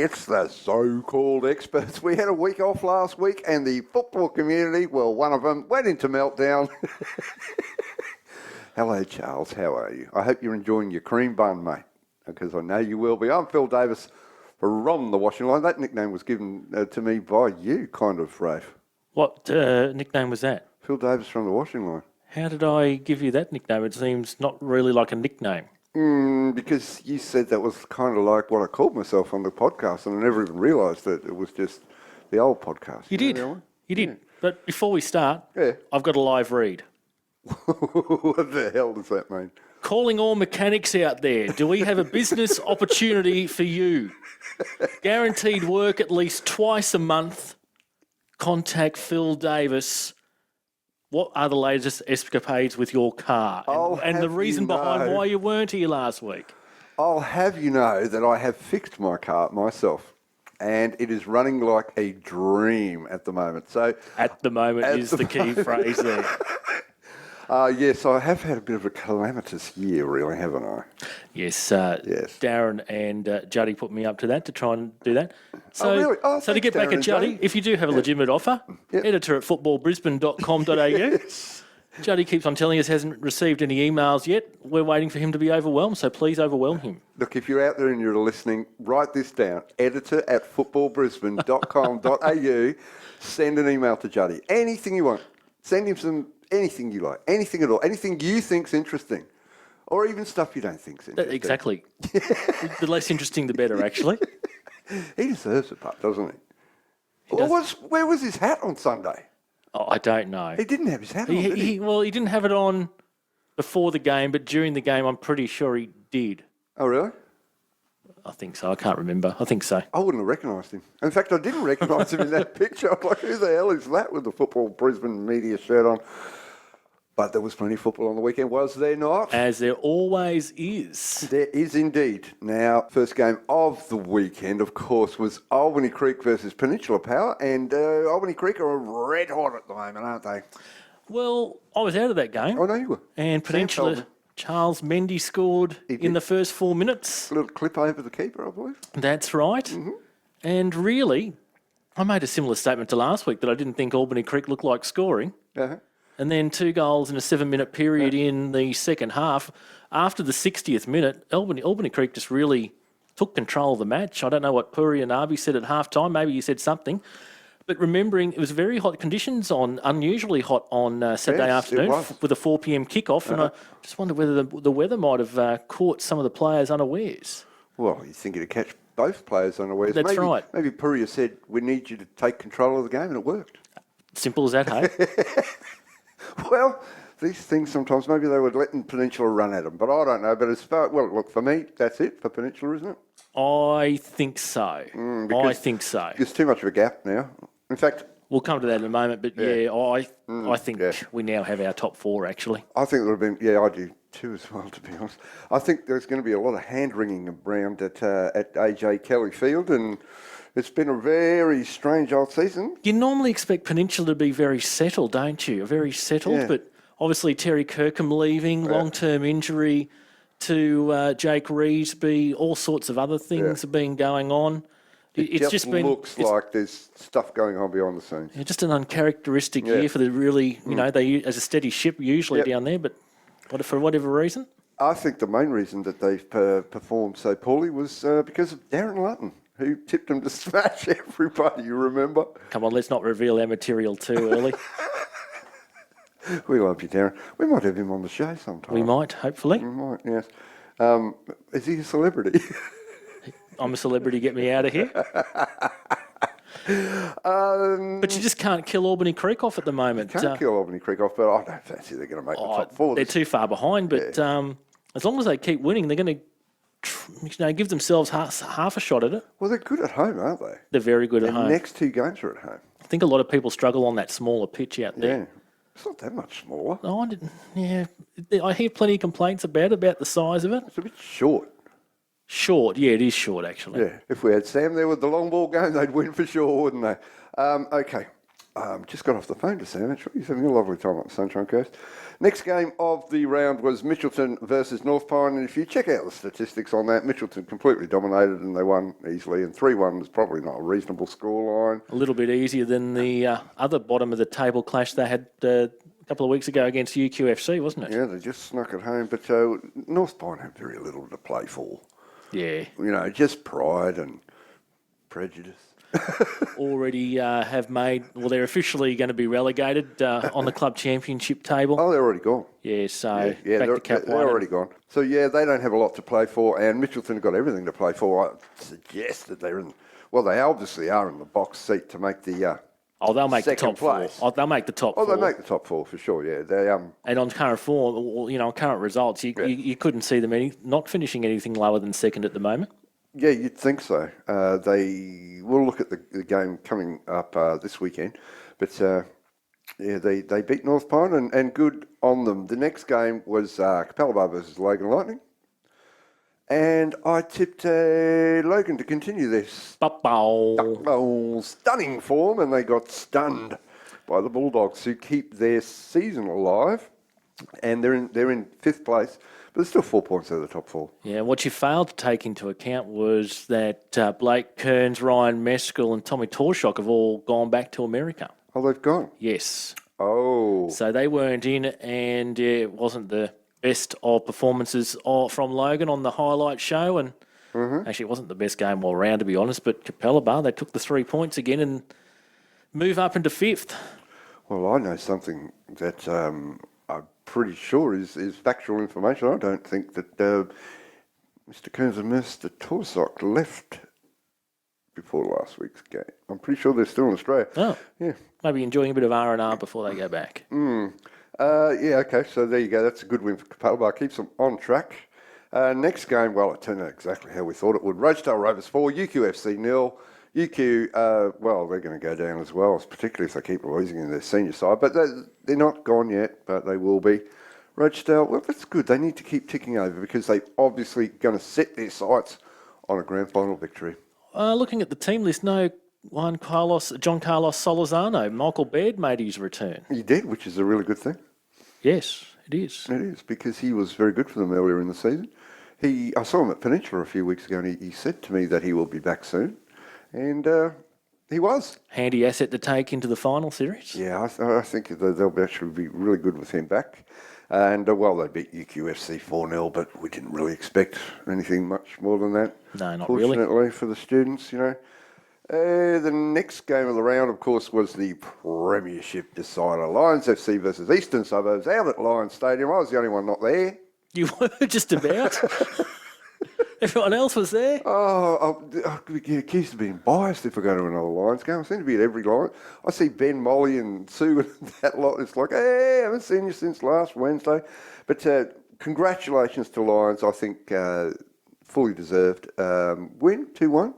It's the So-Called Experts. We had a week off last week and the football community, well, one of them went into meltdown. Hello, Charles. How are you? I hope you're enjoying your cream bun, mate, because I know you will be. I'm Phil Davis from the washing line. That nickname was given to me by you, kind of, Rafe. What nickname was that? Phil Davis from the washing line. How did I give you that nickname? It seems not really like a nickname. Because you said that was kind of like what I called myself on the podcast, and I never even realised that it was just the old podcast. You did. You did. But before we start, I've got a live read. What the hell does that mean? Calling all mechanics out there, do we have a business opportunity for you? Guaranteed work at least twice a month. Contact Phil Davis. What are the latest escapades with your car? And the reason behind why you weren't here last week? I'll have you know that I have fixed my car myself, and it is running like a dream at the moment. So at the moment is the key phrase there. Yes, I have had a bit of a calamitous year, really, haven't I? Yes. Yes. Darren and Juddy put me up to that to try and do that. So, really? So to get back at Juddy, if you do have a legitimate offer, editor at footballbrisbane.com.au. Yes. Juddy keeps on telling us he hasn't received any emails yet. We're waiting for him to be overwhelmed, so please overwhelm him. Look, if you're out there and you're listening, write this down. Editor at footballbrisbane.com.au. Send an email to Juddy. Anything you want. Send him anything you like. Anything at all. Anything you think's interesting. Or even stuff you don't think's interesting. Exactly. The less interesting, the better, actually. He deserves it, pup, doesn't he? Where was his hat on Sunday? Oh, I don't know. He didn't have his hat on, did he? Well, he didn't have it on before the game, but during the game, I'm pretty sure he did. Oh, really? I think so. I can't remember. I think so. I wouldn't have recognised him. In fact, I didn't recognise him in that picture. I'm like, who the hell is that with the Football Brisbane media shirt on? But there was plenty of football on the weekend, was there not? As there always is. There is indeed. Now, first game of the weekend, of course, was Albany Creek versus Peninsula Power, and Albany Creek are red hot at the moment, aren't they? Well, I was out of that game. Oh, no, you were. And Peninsula, Charles Mendy scored in the first 4 minutes. A little clip over the keeper, I believe. That's right. Mm-hmm. And really, I made a similar statement to last week that I didn't think Albany Creek looked like scoring. Uh-huh. And then 2 goals in a 7-minute period in the second half. After the 60th minute, Albany Creek just really took control of the match. I don't know what Puri and Arby said at halftime. Maybe he said something. But remembering it was very hot conditions unusually hot on Saturday afternoon with a 4 p.m. kickoff. And I just wonder whether the weather might have caught some of the players unawares. Well, you think it'd catch both players unawares. That's right. Maybe Puri said, we need you to take control of the game, and it worked. Simple as that, hey? Well, these things sometimes, maybe they were letting Peninsula run at them, but I don't know. But look, for me, that's it for Peninsula, isn't it? I think so. I think so. There's too much of a gap now. In fact, we'll come to that in a moment, but I think we now have our top 4, actually. I think there have been, I do too as well, to be honest. I think there's going to be a lot of hand-wringing around at AJ Kelly Field, and it's been a very strange old season. You normally expect Peninsula to be very settled, don't you? Very settled, but obviously Terry Kirkham leaving, long-term injury to Jake Reesby, all sorts of other things have been going on. It just looks like there's stuff going on behind the scenes. Yeah, just an uncharacteristic year for the really, they as a steady ship usually down there, but for whatever reason. I think the main reason that they've performed so poorly was because of Darren Lutton, who tipped them to smash everybody, you remember? Come on, let's not reveal our material too early. We love you, Darren. We might have him on the show sometime. We might, hopefully. We might, yes. Is he a celebrity? I'm a celebrity, get me out of here. But you just can't kill Albany Creek off at the moment. You can't kill Albany Creek off, but I don't fancy they're going to make the top 4. They're too far behind, but as long as they keep winning, they're going to give themselves half a shot at it. Well, they're good at home, aren't they? They're very good at home. The next 2 games are at home. I think a lot of people struggle on that smaller pitch out there. Yeah. It's not that much smaller. Oh, I hear plenty of complaints about the size of it. It's a bit short. Short, yeah, it is short, actually. Yeah, if we had Sam there with the long ball game, they'd win for sure, wouldn't they? Okay, Just got off the phone to Sam, actually. He's having a lovely time on the Sunshine Coast. Next game of the round was Mitchelton versus North Pine, and if you check out the statistics on that, Mitchelton completely dominated and they won easily, and 3-1 was probably not a reasonable scoreline. A little bit easier than the other bottom of the table clash they had a couple of weeks ago against UQFC, wasn't it? Yeah, they just snuck it home, but North Pine had very little to play for. Yeah. Just pride and prejudice. Already have made, well, they're officially going to be relegated on the club championship table. Oh, they're already gone. Yeah, so Yeah, back to Cap they're One. already gone. So, yeah, they don't have a lot to play for, and Mitchelton have got everything to play for. I suggest that they're in, well, they obviously are in the box seat to make the they'll make the second top four. place. They'll make the top four. they make the top four for sure, yeah. They And on current form, on current results, you couldn't see them not finishing anything lower than second at the moment. Yeah, you'd think so. They will look at the game coming up this weekend, but they beat North Pine and good on them. The next game was Capella Bar versus Logan Lightning, and I tipped Logan to continue this stunning form, and they got stunned by the Bulldogs, who keep their season alive, and they're in fifth place. But there's still 4 points out of the top four. Yeah, what you failed to take into account was that Blake Kearns, Ryan Meskel and Tommy Torshock have all gone back to America. Oh, they've gone? Yes. Oh. So they weren't in, and it wasn't the best of performances from Logan on the highlight show. And actually, it wasn't the best game all round, to be honest, but Capella Bar, they took the 3 points again and move up into fifth. Well, I know something that I'm pretty sure is factual information. I don't think that Mr. Kearns and Mr. Torsock left before last week's game. I'm pretty sure they're still in Australia. Oh, yeah. Maybe enjoying a bit of R&R before they go back. Yeah, okay, so there you go. That's a good win for Capella Bar. Keeps them on track. Next game, well, it turned out exactly how we thought it would. Rochedale Rovers 4, UQFC 0. UQ, well, they're going to go down as well, particularly if they keep losing in their senior side. But they're not gone yet, but they will be. Rochedale, well, that's good. They need to keep ticking over because they're obviously going to set their sights on a grand final victory. Looking at the team list, no John Carlos Solizano. Michael Baird made his return. He did, which is a really good thing. Yes, it is. It is, because he was very good for them earlier in the season. I saw him at Peninsula a few weeks ago, and he said to me that he will be back soon. And he was. Handy asset to take into the final series. Yeah, I think they'll actually be really good with him back. And, well, they beat UQFC 4-0, but we didn't really expect anything much more than that. No, not really. Fortunately for the students, The next game of the round, of course, was the Premiership decider. Lions FC versus Eastern Suburbs out at Lions Stadium. I was the only one not there. You were just about. Everyone else was there. I get accused of being biased if I go to another Lions game. I seem to be at every Lions. I see Ben, Molly and Sue and that lot. It's like, hey, I haven't seen you since last Wednesday. But congratulations to Lions. I think fully deserved win, 2-1,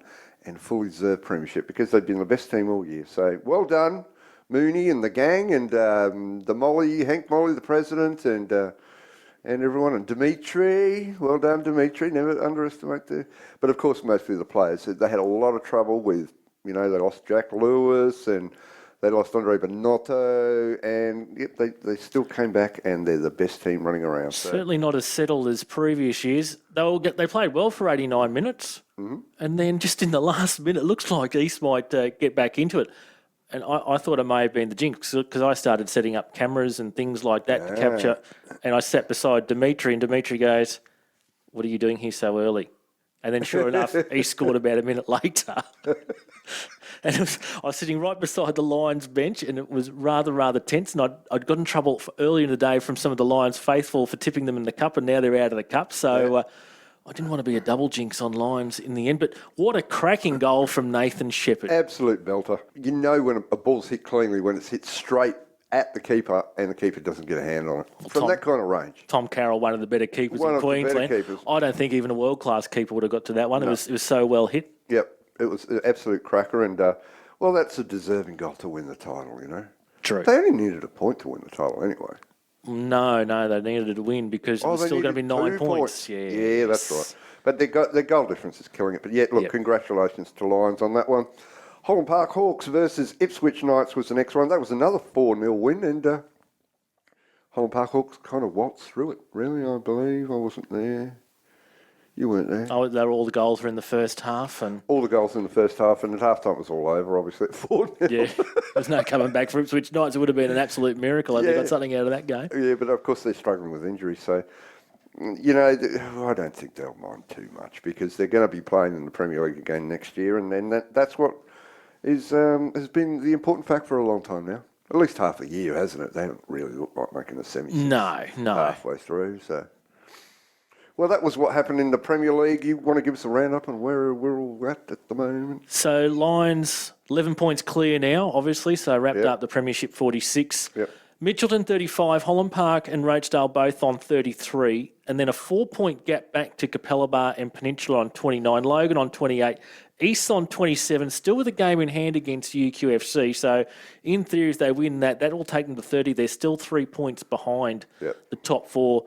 and fully deserved premiership because they've been the best team all year. So well done, Mooney and the gang and the Molly, Hank Molly, the president, and everyone, and Dimitri, well done, Dimitri, never underestimate but of course mostly the players. They had a lot of trouble with, they lost Jack Lewis and they lost Andre Bonotto, and yet they still came back and they're the best team running around. So. Certainly not as settled as previous years. They played well for 89 minutes, and then just in the last minute, it looks like East might get back into it. And I thought it may have been the jinx because I started setting up cameras and things like that to capture. And I sat beside Dimitri, and Dimitri goes, "What are you doing here so early?" And then sure enough, he scored about a minute later. And I was sitting right beside the Lions bench, and it was rather tense. And I'd got in trouble earlier in the day from some of the Lions faithful for tipping them in the cup, and now they're out of the cup. So I didn't want to be a double jinx on Lions in the end, but what a cracking goal from Nathan Shepherd. Absolute belter. You know when a ball's hit cleanly when it's hit straight at the keeper and the keeper doesn't get a hand on it. From that kind of range. Tom Carroll, one of the better keepers in Queensland. I don't think even a world-class keeper would have got to that one. No. It was so well hit. Yep, it was an absolute cracker, and, well, that's a deserving goal to win the title, True. They only needed a point to win the title anyway. No, they needed to win because it was still going to be 9 points. Yeah, that's right. But their goal difference is killing it. But yeah, look, congratulations to Lions on that one. Holland Park Hawks versus Ipswich Knights was the next one. That was another 4-0 win, and Holland Park Hawks kind of waltzed through it, really, I believe. I wasn't there. You weren't there. Oh, all the goals were in the first half, and All the goals in the first half, and at half-time it was all over, obviously, at 4-0. yeah, there's no coming back for Ipswich Knights. It would have been an absolute miracle if they got something out of that game. Yeah, but of course they're struggling with injuries, so, you know, I don't think they'll mind too much because they're going to be playing in the Premier League again next year, and then that's what has been the important fact for a long time now. At least half a year, hasn't it? They haven't really looked like making the semi. No. Halfway through, so. Well, that was what happened in the Premier League. You want to give us a roundup on where we're all at the moment? So Lions, 11 points clear now, obviously, so wrapped up the Premiership 46. Yep. Mitchelton 35, Holland Park and Rochedale both on 33, and then a 4-point gap back to Capella and Peninsula on 29, Logan on 28, East on 27, still with a game in hand against UQFC. So in theory, if they win that will take them to 30. They're still 3 points behind the top four.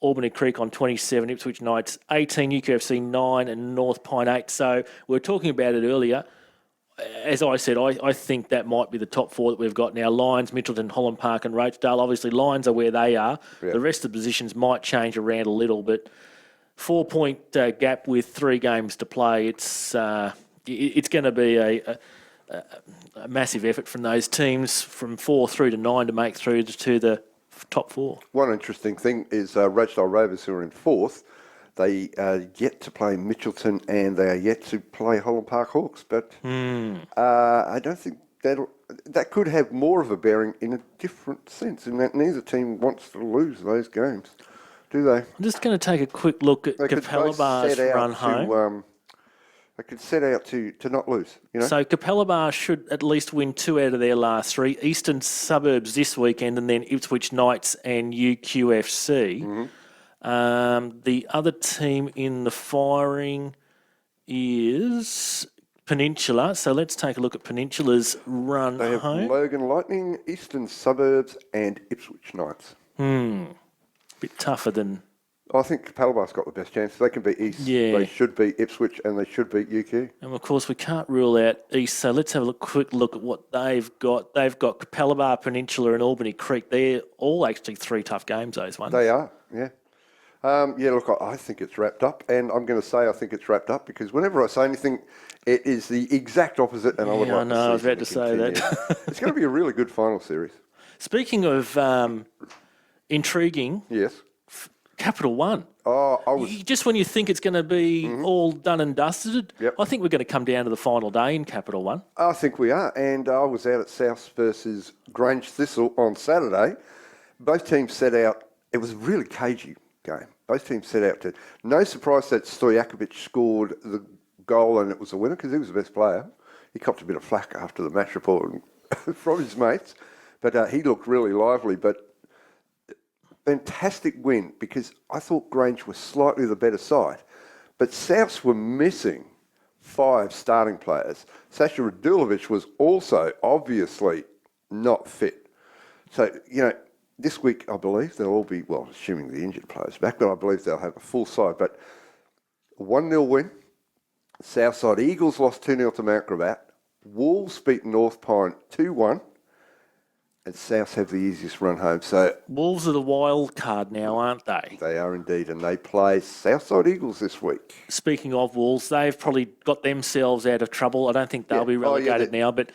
Albany Creek on 27, Ipswich Knights 18, UQFC 9 and North Pine 8. So we were talking about it earlier. As I said, I think that might be the top four that we've got now. Lions, Mitchelton, Holland Park and Rochdale. Obviously, Lions are where they are. Yeah. The rest of the positions might change around a little, but 4-point gap with 3 games to play. It's going to be a massive effort from those teams from 4 through to 9 to make through to the top 4. One interesting thing is Rochdale Rovers, who are in 4th, they are yet to play Mitchelton and they are yet to play Holland Park Hawks. But I don't think that could have more of a bearing in a different sense, in that neither team wants to lose those games, do they? I'm just going to take a quick look at Capella Bar's run home. They could set out to not lose, you know. So Capella Bar should at least win 2 out of their last 3. Eastern Suburbs this weekend, and then Ipswich Knights and UQFC. Mm-hmm. The other team in the firing is Peninsula. So let's take a look at Peninsula's run home. They have Logan Lightning, Eastern Suburbs, and Ipswich Knights. Bit tougher than. I think Capella got the best chance. They can beat East. Yeah. They should beat Ipswich and they should beat UQ. And of course, we can't rule out East. So let's have a quick look at what they've got. They've got Capella, Peninsula, and Albany Creek. They're all actually 3 tough games. Those ones. They are. Yeah. Look, I think it's wrapped up, and I'm going to say I think it's wrapped up because whenever I say anything, it is the exact opposite. And I would like to see I was about to say that. It's going to be a really good final series. Speaking of intriguing. Yes. Capital One. Oh, just when you think it's going to be all done and dusted, I think we're going to come down to the final day in Capital One. I think we are, and I was out at South versus Grange Thistle on Saturday. Both teams set out. It was a really cagey game. Both teams set out to. No surprise that Stojakovic scored the goal, and it was a winner because he was the best player. He copped a bit of flack after the match report from his mates, but he looked really lively. But fantastic win because I thought Grange was slightly the better side, but Souths were missing 5 starting players. Sasha Radulovic was also obviously not fit. So, you know, this week I believe they'll all be, well, assuming the injured players back, but I believe they'll have a full side. But 1-0 win. Southside Eagles lost 2-0 to Mount Gravatt. Wolves beat North Pine 2-1. And Souths have the easiest run home. So Wolves are the wild card now, aren't they? They are indeed, and they play Southside Eagles this week. Speaking of Wolves, they've probably got themselves out of trouble. I don't think they'll be relegated now, but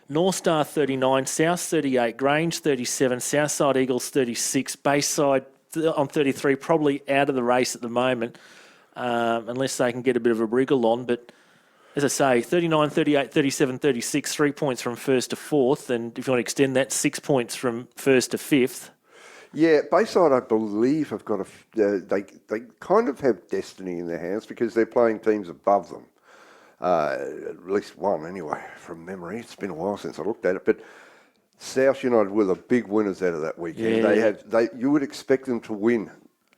North Star 39, South 38, Grange 37, Southside Eagles 36, Bayside on 33, probably out of the race at the moment, unless they can get a bit of a wriggle on, but as I say, 39, 38, 37, 36, 3 points from 1st to 4th. And if you want to extend that, 6 points from 1st to 5th. Yeah, Bayside, I believe, have got they kind of have destiny in their hands because they're playing teams above them. At least one, anyway, from memory. It's been a while since I looked at it. But South United were the big winners out of that weekend. Yeah. You would expect them to win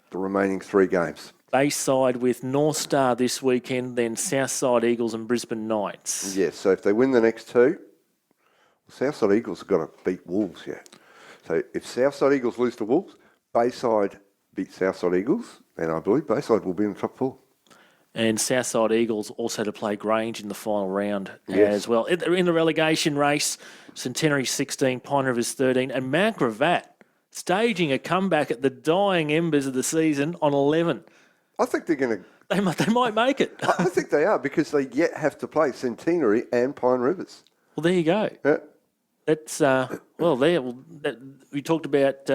the remaining 3 games. Bayside with North Star this weekend, then Southside Eagles and Brisbane Knights. Yes, so if they win the next 2, Southside Eagles have got to beat Wolves yet. So if Southside Eagles lose to Wolves, Bayside beat Southside Eagles, then I believe Bayside will be in the top 4. and Southside Eagles also to play Grange in the final round Yes. as well. In the relegation race, Centenary 16, Pine Rivers 13, and Mount Gravatt staging a comeback at the dying embers of the season on 11. I think they're going to... They might make it. I think they are, because they yet have to play Centenary and Pine Rivers. Well, there you go. Yeah. That's, we talked about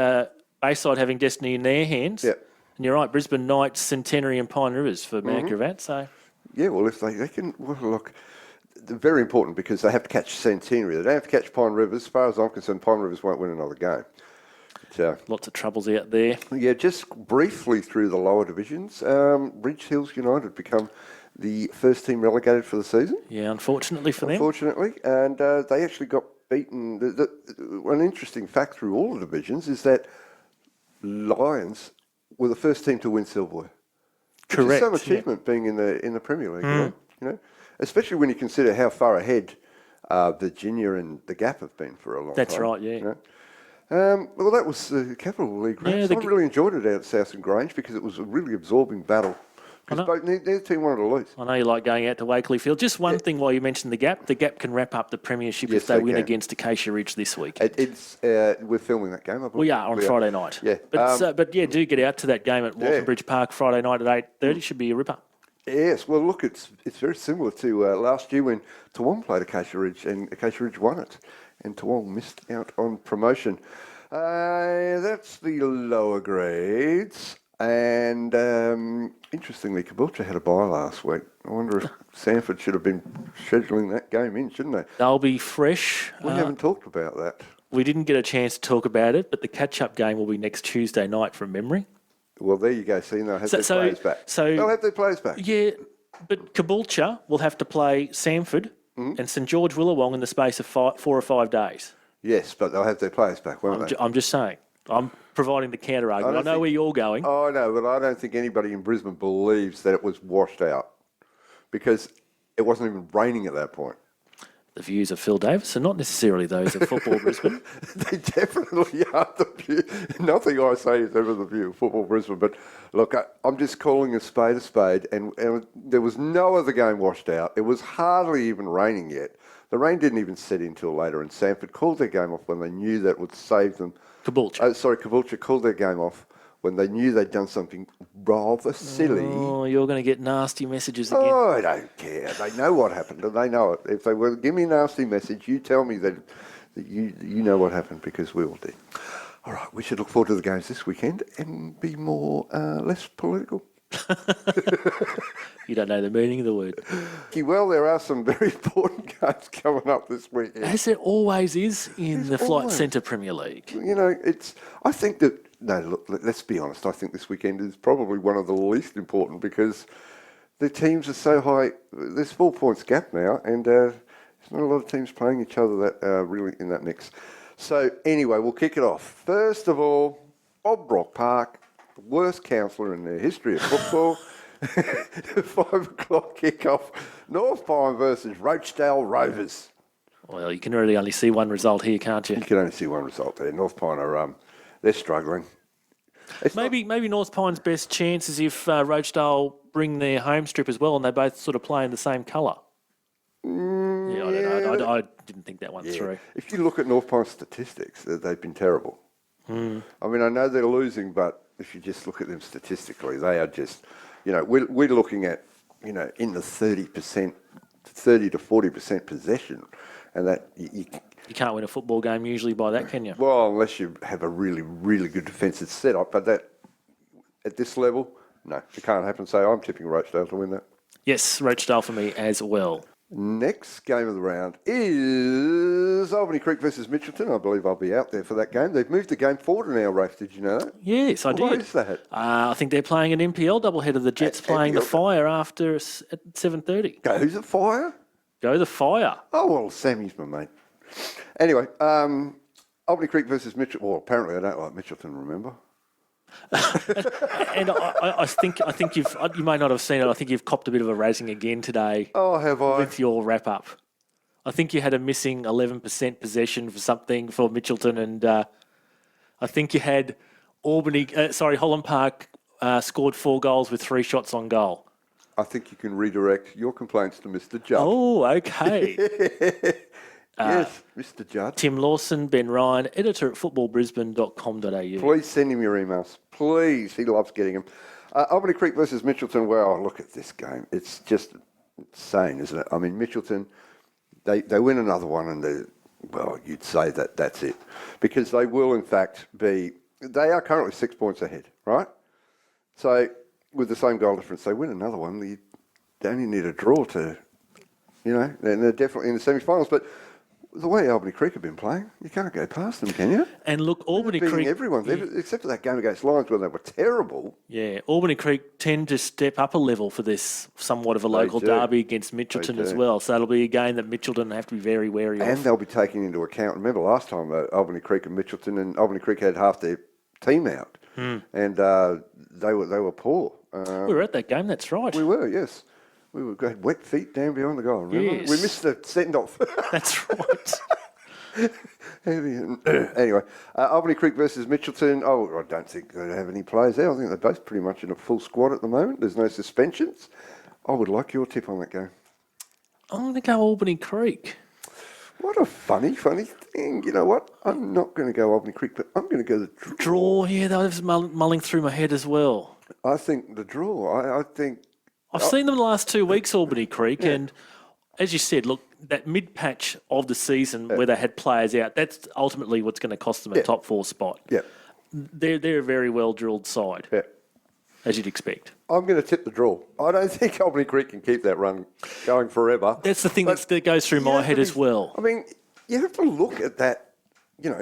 Bayside having destiny in their hands. Yeah. And you're right, Brisbane Knights, Centenary and Pine Rivers for Mount Gravatt. So, Yeah, well, if they can... Well, look, they're very important because they have to catch Centenary. They don't have to catch Pine Rivers. As far as I'm concerned, Pine Rivers won't win another game. lots of troubles out there. Yeah, just briefly through the lower divisions, Ridge Hills United become the first team relegated for the season. Yeah, unfortunately for them. Unfortunately, and they actually got beaten. An interesting fact through all the divisions is that Lions were the first team to win silverware. Correct. Which is some achievement being in the Premier League, you know, especially when you consider how far ahead Virginia and the Gap have been for a long time. That's right, yeah. You know? Well, that was the Capital League race. I really enjoyed it out at South and Grange because it was a really absorbing battle. Because neither team wanted to lose. I know you like going out to Wakeley Field. Just one thing while you mentioned the Gap. The Gap can wrap up the premiership if they win against Acacia Ridge this week. We're filming that game, I believe. We are on Friday night. Yeah. But do get out to that game at Walton Bridge Park Friday night at 8:30. Should be a ripper. Yes, well, look, it's very similar to last year when Toowong played Acacia Ridge and Acacia Ridge won it, and Toowong missed out on promotion. That's the lower grades, and interestingly, Caboolture had a bye last week. I wonder if Sanford should have been scheduling that game in, shouldn't they? They'll be fresh. We haven't talked about that. We didn't get a chance to talk about it, but the catch-up game will be next Tuesday night from memory. Well, there you go. See, they'll have their players back. They'll have their players back. Yeah, but Caboolture will have to play Sanford and St George Willawong in the space of 4 or 5 days. Yes, but they'll have their players back, won't they? I'm just saying. I'm providing the counter argument. I know where you're going. Oh, no, but I don't think anybody in Brisbane believes that it was washed out because it wasn't even raining at that point. The views of Phil Davis are not necessarily those of Football Brisbane. They definitely are the view. Nothing I say is ever the view of Football Brisbane. But look, I'm just calling a spade, and there was no other game washed out. It was hardly even raining yet. The rain didn't even set in till later, and Sanford called their game off when they knew that would save them. Caboolture called their game off when they knew they'd done something rather silly. Oh, you're going to get nasty messages again. Oh, I don't care. They know what happened, and they know it. If they were to give me a nasty message, you tell me that you know what happened, because we all did. All right, we should look forward to the games this weekend and be less political. You don't know the meaning of the word. Well, there are some very important games coming up this weekend. As there always is in the Flight Centre Premier League. You know, I think that... No, look, let's be honest. I think this weekend is probably one of the least important because the teams are so high. There's 4 points gap now, and there's not a lot of teams playing each other that are really in that mix. So anyway, we'll kick it off. First of all, Bob Brock Park, the worst councillor in the history of football. 5 o'clock kickoff. North Pine versus Roachdale Rovers. Well, you can really only see one result here, can't you? You can only see one result there. North Pine are they're struggling. Maybe North Pine's best chance is if Roachdale bring their home strip as well, and they both sort of play in the same colour. I don't know. I didn't think that one through. If you look at North Pine's statistics, they've been terrible. I mean, I know they're losing, but if you just look at them statistically, they are just, we're looking at, in the 30% to 40% possession, and that you can't win a football game usually by that, can you? Well, unless you have a really, really good defensive setup, but that at this level, no, it can't happen. So I'm tipping Roachdale to win that. Yes, Roachdale for me as well. Next game of the round is Albany Creek versus Mitchelton. I believe I'll be out there for that game. They've moved the game forward now, Rafe. Did you know that? Yes, I did. Why is that? I think they're playing an NPL doubleheader. The Jets playing the Fire after at 7:30. Goes the Fire? Go the Fire. Oh, well, Sammy's my mate. Anyway, Albany Creek versus Mitchelton. Well, apparently I don't like Mitchelton, remember? And I think you may not have seen it. I think you've copped a bit of a razzing again today. Oh, have I? With your wrap up. I think you had a missing 11% possession for something for Mitchelton, and I think you had Holland Park scored 4 goals with 3 shots on goal. I think you can redirect your complaints to Mr. Judd. Oh, okay. Yes, Mr. Judd. Tim Lawson, Ben Ryan, editor at footballbrisbane.com.au. Please send him your emails. Please. He loves getting them. Albany Creek versus Mitchelton. Well, look at this game. It's just insane, isn't it? I mean, Mitchelton, they win another one and you'd say that's it. Because they will, in fact, they are currently 6 points ahead, right? So, with the same goal difference, they win another one. They only need a draw to, and they're definitely in the semi-finals. But the way Albany Creek have been playing, you can't go past them, can you? And look, Albany They're beating Creek... everyone, except for that game against Lions where they were terrible. Yeah, Albany Creek tend to step up a level for this somewhat of a local do. derby against Mitchelton as well. So it'll be a game that Mitchelton have to be very wary of. And they'll be taking into account, remember last time Albany Creek and Mitchelton, and Albany Creek had half their team out. And they were poor. We were at that game, that's right. We were, yes. We had wet feet down behind the goal, remember? Yes. We missed the send-off. That's right. Anyway, Albany Creek versus Mitchelton. Oh, I don't think they have any players there. I think they're both pretty much in a full squad at the moment. There's no suspensions. I would like your tip on that game. I'm going to go Albany Creek. What a funny thing. You know what? I'm not going to go Albany Creek, but I'm going to go the draw. Draw, yeah, that was mulling through my head as well. I think the draw. I think... I've seen them the last 2 weeks, Albany Creek, and as you said, look, that mid-patch of the season where they had players out, that's ultimately what's going to cost them a top 4 spot. Yeah. They're a very well-drilled side, as you'd expect. I'm going to tip the draw. I don't think Albany Creek can keep that run going forever. That's the thing that goes through my head as well. I mean, you have to look at that, you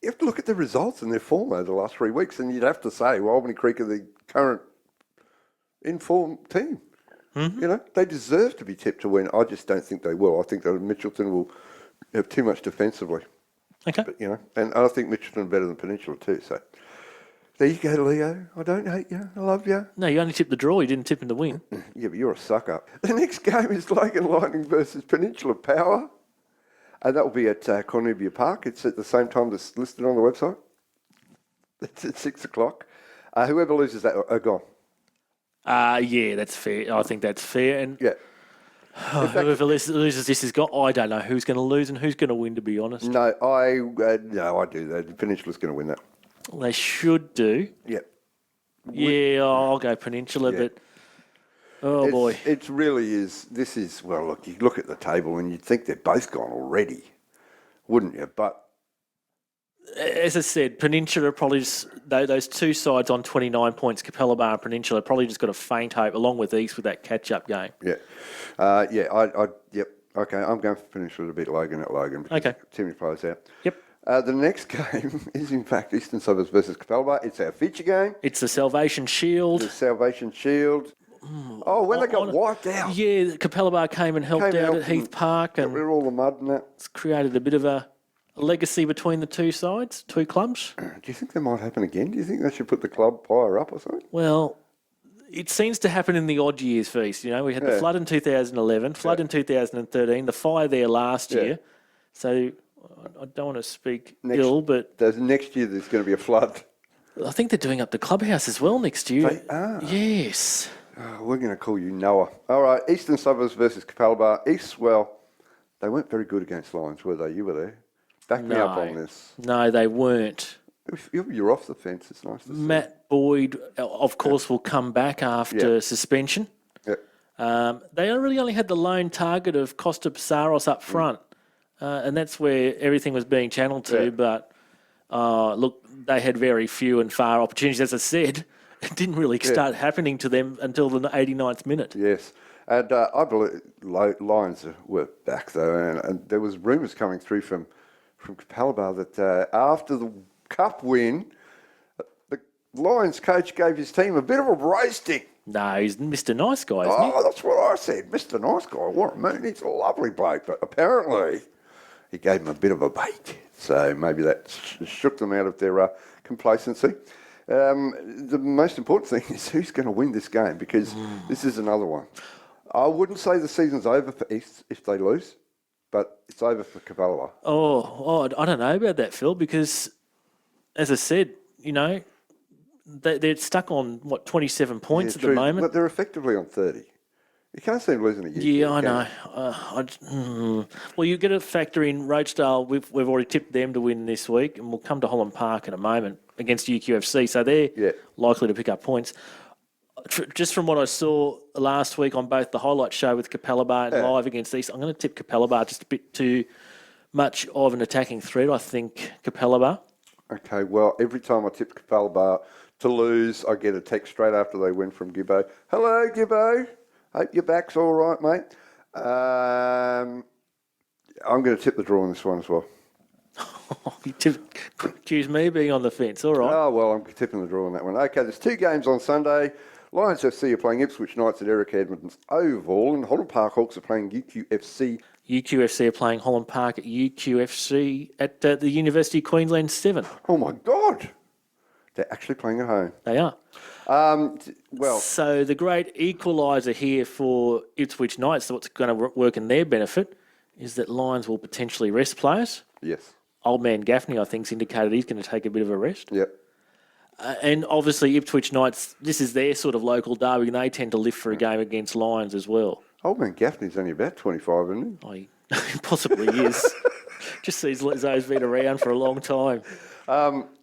have to look at the results and their form over the last 3 weeks, and you'd have to say, well, Albany Creek are the current informed team. They deserve to be tipped to win. I just don't think they will. I think that Mitchelton will have too much defensively. Okay. But, and I think Mitchelton are better than Peninsula too. So there you go, Leo. I don't hate you. I love you. No, you only tipped the draw. You didn't tip in the win. Yeah, but you're a sucker. The next game is Logan Lightning versus Peninsula Power. And that will be at Cornubia Park. It's at the same time that's listed on the website. It's at 6 o'clock. Whoever loses that are gone. Yeah, that's fair. I think that's fair. And whoever loses this has got. I don't know who's going to lose and who's going to win. To be honest, no, I do that. Peninsula's going to win that. They should do. Yeah. Yeah, I'll go Peninsula, but boy, it really is. This is look. You look at the table and you'd think they're both gone already, wouldn't you? But as I said, Peninsula probably just, those 2 sides on 29 points, Capella Bar and Peninsula, probably just got a faint hope, along with East with that catch-up game. Yeah. Yep. Okay, I'm going for Peninsula to beat Logan at Logan. Okay. Too many players out. Yep. The next game is, in fact, Eastern Suburbs versus Capella Bar. It's our feature game. It's the Salvation Shield. The Salvation Shield. When they got wiped out. Yeah, Capella Bar came and helped out at Heath Park. Got And rid of all the mud and that. it's created a bit of a legacy between the 2 sides, 2 clubs. Do you think that might happen again? Do you think they should put the club higher up or something? Well, it seems to happen in the odd years, Feast. We had the flood in 2011, flood in 2013, the fire there last year. So I don't want to speak ill, but next year there's going to be a flood. I think they're doing up the clubhouse as well next year. They are? Yes. We're going to call you Noah. All right, Eastern Suburbs versus Capella Bar. East, they weren't very good against Lions, were they? You were there. Back me up on this. No, they weren't. You're off the fence. It's nice to see. Matt Boyd, of course, will come back after suspension. Yep. They really only had the lone target of Costa Psaros up front, and that's where everything was being channeled to. Yeah. But look, they had very few and far opportunities. As I said, it didn't really start happening to them until the 89th minute. Yes. And I believe Lions were back, though, and there was rumours coming through from Capella Bar that after the cup win, the Lions coach gave his team a bit of a roasting. No, he's Mr. Nice Guy, isn't he? That's what I said. Mr. Nice Guy. What a man. He's a lovely bloke. But apparently he gave him a bit of a bake. So maybe that shook them out of their complacency. The most important thing is who's going to win this game, because this is another one. I wouldn't say the season's over for East if they lose, but it's over for Capella. Oh, I don't know about that, Phil, because as I said, they're stuck on, 27 points at the moment. But they're effectively on 30. You can't see them losing again. Yeah, I know. Well, you got to factor in Rochedale. We've already tipped them to win this week, and we'll come to Holland Park in a moment against UQFC. So they're likely to pick up points. Just from what I saw last week on both the highlight show with Capella Bar and live against East, I'm going to tip Capella Bar just a bit too much of an attacking threat. I think Capella Bar. Okay, well, every time I tip Capella Bar to lose, I get a text straight after they win from Gibbo. Hello, Gibbo. Hope your back's all right, mate. I'm going to tip the draw on this one as well. Accuse me of being on the fence. All right. Oh, well, I'm tipping the draw on that one. Okay, there's 2 games on Sunday. Lions FC are playing Ipswich Knights at Eric Edmonds Oval, and Holland Park Hawks are playing UQFC. UQFC are playing Holland Park at UQFC at the University of Queensland 7. Oh, my God. They're actually playing at home. They are. Well, so the great equaliser here for Ipswich Knights, what's going to work in their benefit, is that Lions will potentially rest players. Yes. Old man Gaffney, I think, has indicated he's going to take a bit of a rest. Yep. And obviously Ipswich Knights, this is their sort of local derby, and they tend to lift for a game against Lions as well. Old man Gaffney's only about 25, isn't he? Oh, he possibly is. Just seems like he's been around for a long time.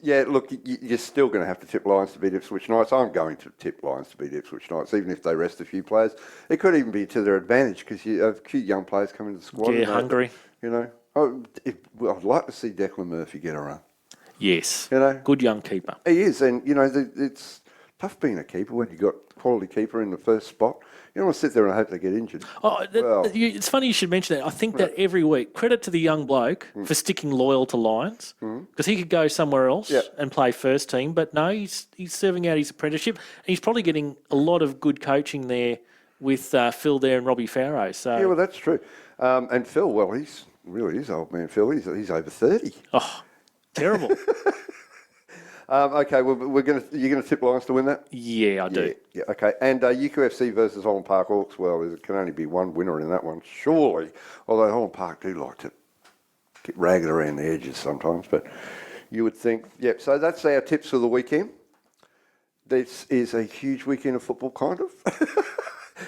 Yeah, look, you're still going to have to tip Lions to beat Ipswich Knights. I'm going to tip Lions to beat Ipswich Knights, even if they rest a few players. It could even be to their advantage because you have a few young players coming to the squad. Yeah, hungry. You know, I'd like to see Declan Murphy get a run. Yes. You know, good young keeper. He is, and you know, it's tough being a keeper when you've got quality keeper in the first spot. You don't want to sit there and hope they get injured. It's funny you should mention that. I think that every week, credit to the young bloke for sticking loyal to Lions, because he could go somewhere else and play first team, but no, he's serving out his apprenticeship, and he's probably getting a lot of good coaching there with Phil there and Robbie Farrow. So yeah, well, that's true. And Phil, well, he's really is old man Phil. He's over 30. Oh, terrible. Okay, well, you're gonna tip Lions to win that? Yeah, I do. Yeah, okay. And UQFC versus Holland Park Hawks. Well, there can only be one winner in that one, surely. Although Holland Park do like to get ragged around the edges sometimes, but you would think, yep. So that's our tips for the weekend. This is a huge weekend of football, kind of.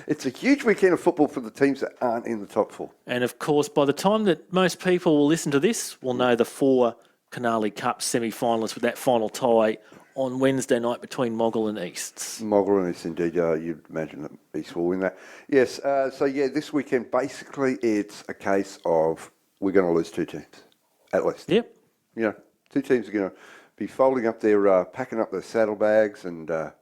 It's a huge weekend of football for the teams that aren't in the top 4. And of course, by the time that most people will listen to this, we'll know the 4 Canali Cup semi-finalists with that final tie on Wednesday night between Moggle and Easts. Moggle and Easts, indeed. You'd imagine that East will win that. Yes, this weekend, basically, it's a case of we're going to lose 2 teams, at least. Yep. You know, 2 teams are going to be folding up their, packing up their saddlebags and, But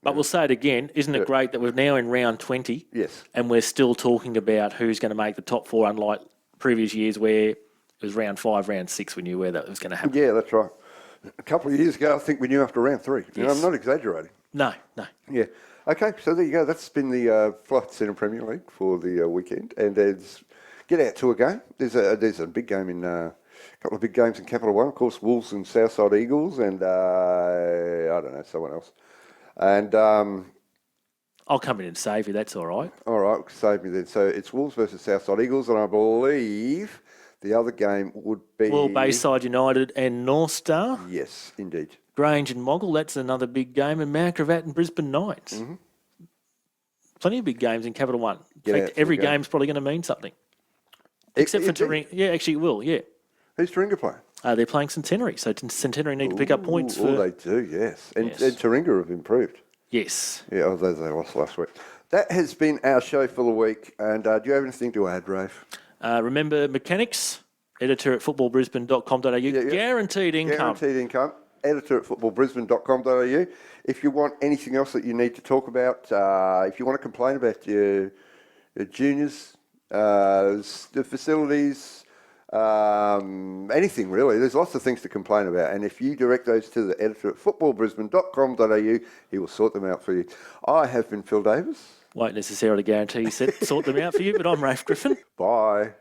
we'll say it again, isn't it great that we're now in round 20? Yes. And we're still talking about who's going to make the top 4, unlike previous years where it was round 5, round 6, we knew where that was going to happen. Yeah, that's right. A couple of years ago, I think we knew after round 3. You know, I'm not exaggerating. No. Yeah. Okay, so there you go. That's been the Flight Centre Premier League for the weekend. And get out to a game. There's a big game in a couple of big games in Capital One. Of course, Wolves and Southside Eagles and I don't know, someone else. And I'll come in and save you. That's all right. All right, save me then. So it's Wolves versus Southside Eagles, and I believe the other game would be Bayside United and North Star. Yes, indeed. Grange and Moggle. That's another big game, and Mount Gravatt and Brisbane Knights. Mm-hmm. Plenty of big games in Capital One. In fact, every game's probably going to mean something, except for Taringa. Yeah, actually, it will. Yeah. Who's Taringa playing? They're playing Centenary, so Centenary need to pick up points. They do, yes. And Taringa have improved. Yes. Yeah, they lost last week. That has been our show for the week. And do you have anything to add, Rafe? Remember, mechanics, editor at footballbrisbane.com.au, guaranteed income. Guaranteed income, editor at footballbrisbane.com.au. If you want anything else that you need to talk about, if you want to complain about your juniors, the facilities, anything really. There's lots of things to complain about, and if you direct those to the editor at footballbrisbane.com.au, he will sort them out for you. I have been Phil Davis. Won't necessarily guarantee you sort them out for you, but I'm Rafe Griffin. Bye.